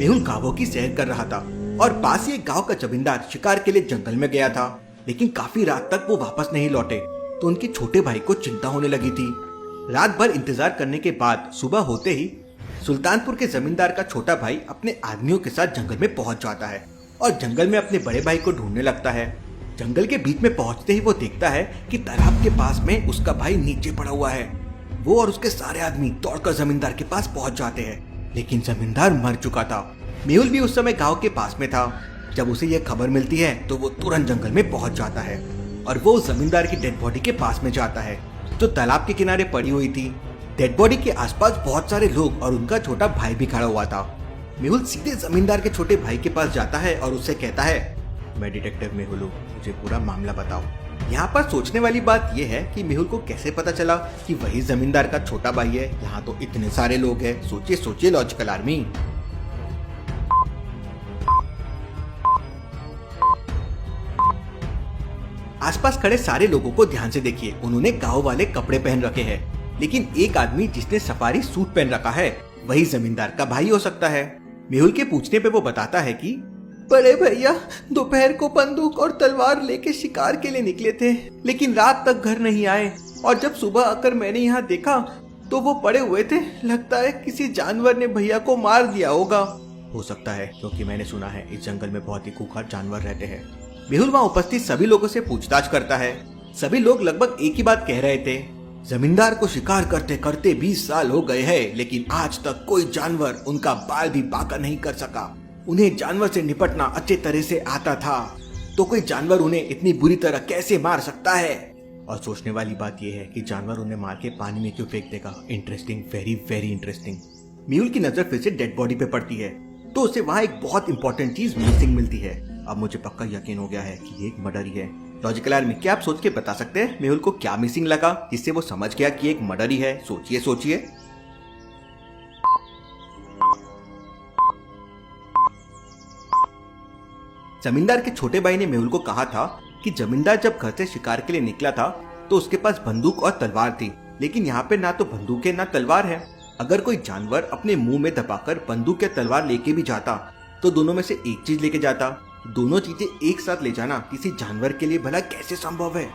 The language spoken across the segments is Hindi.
मेहुल गांवों की सैर कर रहा था और पास ही एक गांव का जमींदार शिकार के लिए जंगल में गया था, लेकिन काफी रात तक वो वापस नहीं लौटे तो उनके छोटे भाई को चिंता होने लगी थी। रात भर इंतजार करने के बाद सुबह होते ही सुल्तानपुर के जमींदार का छोटा भाई अपने आदमियों के साथ जंगल में पहुंच जाता है और जंगल में अपने बड़े भाई को ढूंढने लगता है। जंगल के बीच में पहुंचते ही वो देखता है कि तालाब के पास में उसका भाई नीचे पड़ा हुआ है। वो और उसके सारे आदमी दौड़कर जमींदार के पास पहुंच जाते हैं, लेकिन जमींदार मर चुका था। मेहुल भी उस समय गांव के पास में था। जब उसे यह खबर मिलती है तो वो तुरंत जंगल में पहुंच जाता है और वो जमींदार की डेड बॉडी के पास में जाता है जो तालाब के किनारे पड़ी हुई थी। डेड बॉडी के आसपास बहुत सारे लोग और उनका छोटा भाई भी खड़ा हुआ था। मेहुल सीधे जमींदार के छोटे भाई के पास जाता है और उससे कहता है, मैं डिटेक्टिव मेहुल हूँ, मुझे पूरा मामला बताओ। यहाँ पर सोचने वाली बात यह है कि मेहुल को कैसे पता चला कि वही जमींदार का छोटा भाई है। यहाँ तो इतने सारे लोग हैं। सोचिए सोचिए लॉजिकल आर्मी। आसपास खड़े सारे लोगों को ध्यान से देखिए। उन्होंने गांव वाले कपड़े पहन रखे हैं, लेकिन एक आदमी जिसने सफारी सूट पहन रखा है वही जमींदार का भाई हो सकता है। मेहुल के पूछने पे वो बताता है कि बड़े भैया दोपहर को बंदूक और तलवार लेके शिकार के लिए निकले थे, लेकिन रात तक घर नहीं आए और जब सुबह आकर मैंने यहाँ देखा तो वो पड़े हुए थे। लगता है किसी जानवर ने भैया को मार दिया होगा। हो सकता है, क्योंकि मैंने सुना है इस जंगल में बहुत ही खूंखार जानवर रहते हैं। मेहुल वहाँ उपस्थित सभी लोगों से पूछताछ करता है। सभी लोग लगभग एक ही बात कह रहे थे, जमींदार को शिकार करते करते 20 साल हो गए हैं, लेकिन आज तक कोई जानवर उनका बाल भी बांका नहीं कर सका। उन्हें जानवर से निपटना अच्छे तरह से आता था, तो कोई जानवर उन्हें इतनी बुरी तरह कैसे मार सकता है। और सोचने वाली बात यह है कि जानवर उन्हें मार के पानी में क्यों फेंक देगा। Interesting, very very interesting. Mehul की नजर फिर से डेड बॉडी पे पड़ती है तो उसे वहाँ एक बहुत इंपॉर्टेंट चीज मिसिंग मिलती है। अब मुझे पक्का यकीन हो गया है कि ये एक मर्डर ही है। लॉजिकल आर्मी, क्या आप सोच के बता सकते हैं मेहुल को क्या मिसिंग लगा जिससे वो समझ गया कि एक मर्डर ही है? सोचिए सोचिए। जमींदार के छोटे भाई ने मेहुल को कहा था कि जमींदार जब घर से शिकार के लिए निकला था तो उसके पास बंदूक और तलवार थी, लेकिन यहाँ पे ना तो बंदूक है ना तलवार है। अगर कोई जानवर अपने मुंह में दबाकर बंदूक या तलवार लेके भी जाता तो दोनों में से एक चीज लेके जाता। दोनों चीजें एक साथ ले जाना किसी जानवर के लिए भला कैसे संभव है?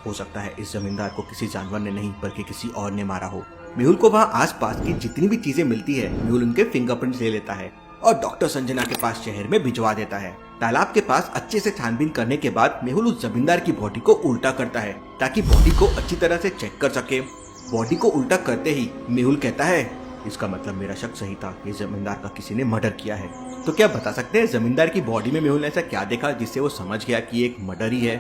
हो सकता है इस जमींदार को किसी जानवर ने नहीं बल्कि किसी और ने मारा हो। मेहुल को वहाँ आसपास की जितनी भी चीजें मिलती है मेहुल उनके फिंगरप्रिंट्स ले लेता है और डॉक्टर संजना के पास शहर में भिजवा देता है। तालाब के पास अच्छे से छानबीन करने के बाद मेहुल उस जमींदार की बॉडी को उल्टा करता है ताकि बॉडी को अच्छी तरह से चेक कर सके। बॉडी को उल्टा करते ही मेहुल कहता है, इसका मतलब मेरा शक सही था, ये जमींदार का किसी ने मर्डर किया है। तो क्या बता सकते हैं जमींदार की बॉडी में मेहुल ने ऐसा क्या देखा जिससे वो समझ गया कि एक मर्डर ही है?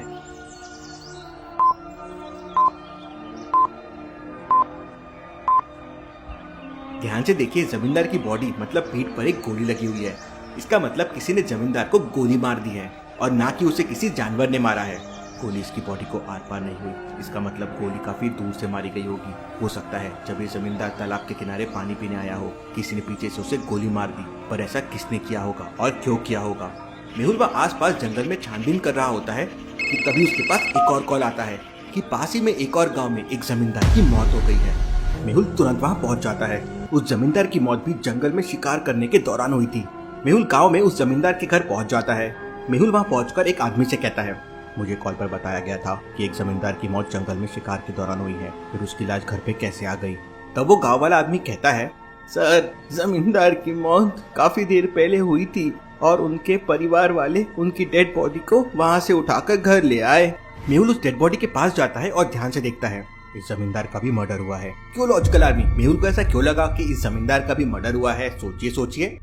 ध्यान से देखिए, जमींदार की बॉडी मतलब पीठ पर एक गोली लगी हुई है। इसका मतलब किसी ने जमींदार को गोली मार दी है और ना कि उसे किसी जानवर ने मारा है। गोली इसकी बॉडी को आर पार नहीं हुई, इसका मतलब गोली काफी दूर से मारी गई होगी। हो सकता है जब ये जमींदार तालाब के किनारे पानी पीने आया हो किसी ने पीछे से उसे गोली मार दी, पर ऐसा किसने किया होगा और क्यों किया होगा? मेहुल वह आसपास जंगल में छानबीन कर रहा होता है कि तभी उसके पास एक और कॉल आता है कि पास ही में एक और गाँव में एक जमींदार की मौत हो गई है। मेहुल तुरंत वहाँ पहुँच जाता है। उस जमींदार की मौत भी जंगल में शिकार करने के दौरान हुई थी। मेहुल गाँव में उस जमींदार के घर पहुँच जाता है। मेहुल वहाँ पहुँचकर एक आदमी से कहता है, मुझे कॉल पर बताया गया था कि एक जमींदार की मौत जंगल में शिकार के दौरान हुई है, फिर उसकी लाश घर पे कैसे आ गई? तब वो गांव वाला आदमी कहता है, सर जमींदार की मौत काफी देर पहले हुई थी और उनके परिवार वाले उनकी डेड बॉडी को वहाँ से उठाकर घर ले आए। मेहुल उस डेड बॉडी के पास जाता है और ध्यान से देखता है, इस जमींदार का भी मर्डर हुआ है। क्यों लॉजिकल आर्मी, मेहुल को ऐसा क्यों लगा कि इस जमींदार का भी मर्डर हुआ है? सोचिए सोचिए।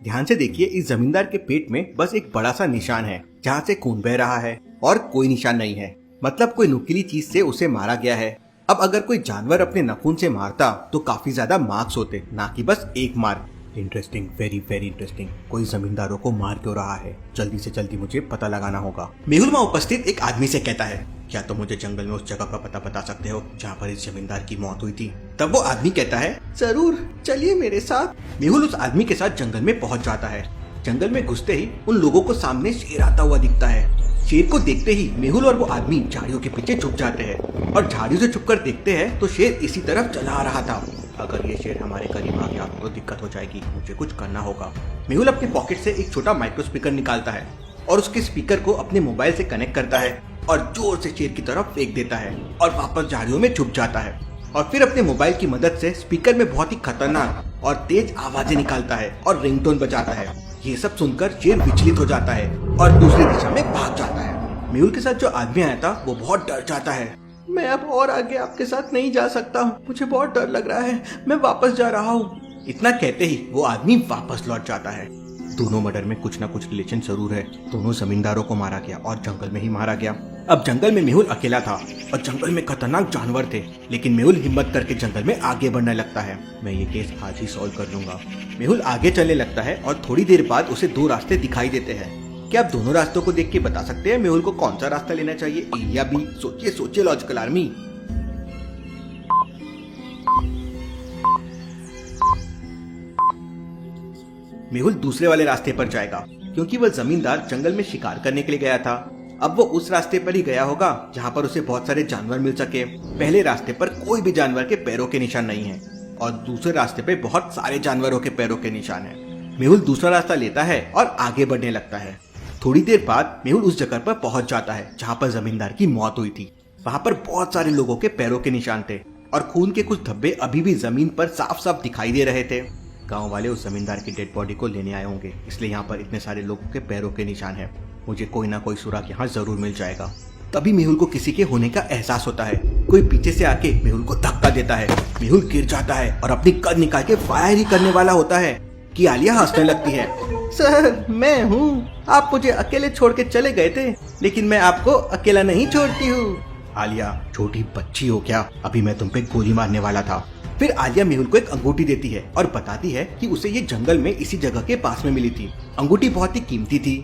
ध्यान से देखिए, इस जमींदार के पेट में बस एक बड़ा सा निशान है जहाँ से खून बह रहा है और कोई निशान नहीं है। मतलब कोई नुकीली चीज से उसे मारा गया है। अब अगर कोई जानवर अपने नाखून से मारता तो काफी ज्यादा मार्क्स होते, ना कि बस एक mark. Interesting, very very interesting. कोई जमींदारों को मार क्यों रहा है? जल्दी से जल्दी मुझे पता लगाना होगा। मेहुल वहाँ उपस्थित एक आदमी से कहता है, क्या तो मुझे जंगल में उस जगह का पता बता सकते हो जहाँ पर इस जमींदार की मौत हुई थी? तब वो आदमी कहता है, जरूर, चलिए मेरे साथ। मेहुल उस आदमी के साथ जंगल में पहुंच जाता है। जंगल में घुसते ही उन लोगों को सामने शेर आता हुआ दिखता है। शेर को देखते ही मेहुल और वो आदमी झाड़ियों के पीछे छुप जाते हैं और झाड़ियों से छुपकर देखते हैं तो शेर इसी तरफ चला आ रहा था। अगर ये शेर हमारे करीब आ गया तो दिक्कत हो जाएगी, मुझे कुछ करना होगा। मेहुल अपने पॉकेट से एक छोटा माइक्रो स्पीकर निकालता है और उसके स्पीकर को अपने मोबाइल से कनेक्ट करता है और जोर से शेर की तरफ फेंक देता है और वापस झाड़ियों में छुप जाता है और फिर अपने मोबाइल की मदद से स्पीकर में बहुत ही खतरनाक और तेज आवाजें निकालता है और रिंगटोन बजाता है। ये सब सुनकर शेर विचलित हो जाता है और दूसरी दिशा में भाग जाता है। मेहुल के साथ जो आदमी आया था वो बहुत डर जाता है। मैं अब और आगे आपके साथ नहीं जा सकता हूँ, मुझे बहुत डर लग रहा है, मैं वापस जा रहा हूँ। इतना कहते ही वो आदमी वापस लौट जाता है। दोनों मर्डर में कुछ ना कुछ रिलेशन जरूर है। दोनों जमींदारों को मारा गया और जंगल में ही मारा गया। अब जंगल में मेहुल अकेला था और जंगल में खतरनाक जानवर थे, लेकिन मेहुल हिम्मत करके जंगल में आगे बढ़ने लगता है। मैं ये केस आज ही सॉल्व कर लूंगा। मेहुल आगे चलने लगता है और थोड़ी देर बाद उसे दो रास्ते दिखाई देते हैं। क्या आप दोनों रास्तों को देख के बता सकते हैं मेहुल को कौन सा रास्ता लेना चाहिए, ए या बी? सोचिए सोचिए लॉजिकल आर्मी। मेहुल दूसरे वाले रास्ते पर जाएगा क्योंकि वह जमींदार जंगल में शिकार करने के लिए गया था। अब वो उस रास्ते पर ही गया होगा जहाँ पर उसे बहुत सारे जानवर मिल सके। पहले रास्ते पर कोई भी जानवर के पैरों के निशान नहीं है और दूसरे रास्ते पे बहुत सारे जानवरों के पैरों के निशान है। मेहुल दूसरा रास्ता लेता है और आगे बढ़ने लगता है। थोड़ी देर बाद मेहुल उस जगह पर पहुंच जाता है जहाँ पर जमींदार की मौत हुई थी। वहाँ पर बहुत सारे लोगों के पैरों के निशान थे और खून के कुछ धब्बे अभी भी जमीन पर साफ साफ दिखाई दे रहे थे। गांव वाले उस जमींदार की डेड बॉडी को लेने आए होंगे, इसलिए यहाँ पर इतने सारे लोगों के पैरों के निशान है। मुझे कोई ना कोई सुराग यहाँ जरूर मिल जाएगा। तभी मेहुल को किसी के होने का एहसास होता है। कोई पीछे से आके मेहुल को धक्का देता है। मेहुल गिर जाता है और अपनी गन निकाल के फायर ही करने वाला होता है कि आलिया हंसने लगती है। सर मैं हूँ, आप मुझे अकेले छोड़ के चले गए थे, लेकिन मैं आपको अकेला नहीं छोड़ती हूँ। आलिया छोटी बच्ची हो क्या, अभी मैं तुम पे गोली मारने वाला था। फिर आलिया मेहुल को एक अंगूठी देती है और बताती है कि उसे ये जंगल में इसी जगह के पास में मिली थी। अंगूठी बहुत ही कीमती थी।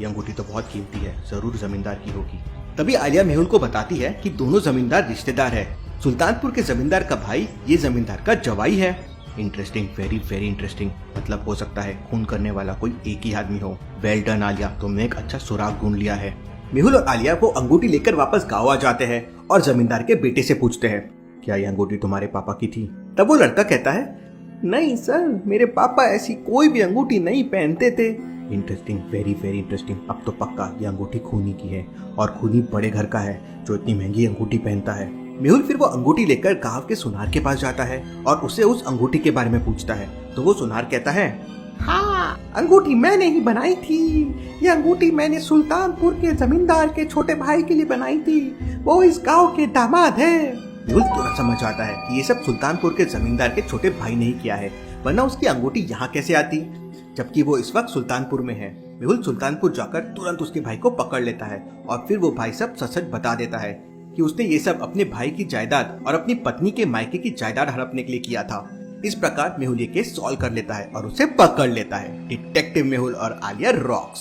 ये अंगूठी तो बहुत कीमती है, जरूर जमींदार की होगी। तभी आलिया मेहुल को बताती है कि दोनों जमींदार रिश्तेदार है। सुल्तानपुर के जमींदार का भाई ये जमींदार का जवाई है। Interesting, very very interesting. मतलब हो सकता है खून करने वाला कोई एक ही आदमी हो। वेल डन आलिया, तुमने एक अच्छा सुराग ढूंढ लिया है। मेहुल और आलिया वो अंगूठी लेकर वापस गाँव आ जाते हैं और जमींदार के बेटे से पूछते हैं, क्या ये अंगूठी तुम्हारे पापा की थी? तब वो लड़का कहता है, नहीं सर, मेरे पापा ऐसी कोई भी अंगूठी नहीं पहनते थे। Interesting, very very interesting. अब तो पक्का ये अंगूठी खूनी की है और खूनी बड़े घर का है जो इतनी महंगी अंगूठी पहनता है। मेहुल फिर वो अंगूठी लेकर गांव के सुनार के पास जाता है और उसे उस अंगूठी के बारे में पूछता है। तो वो सुनार कहता है, हाँ, अंगूठी मैंने ही बनाई थी। ये अंगूठी मैंने सुल्तानपुर के जमींदार के छोटे भाई के लिए बनाई थी, वो इस गाँव के दामाद है। मेहुल तुरंत समझ आता है कि ये सब सुल्तानपुर के जमींदार के छोटे भाई ने ही किया है, वरना उसकी अंगूठी यहाँ कैसे आती, जबकि वो इस वक्त सुल्तानपुर में है। मेहुल सुल्तानपुर जाकर तुरंत उसके भाई को पकड़ लेता है और फिर वो भाई सब सच बता देता है कि उसने ये सब अपने भाई की जायदाद और अपनी पत्नी के मायके की जायदाद हड़पने के लिए किया था। इस प्रकार मेहुल ये केस सॉल्व कर लेता है और उसे पकड़ लेता है। डिटेक्टिव मेहुल और आलिया रॉक्स।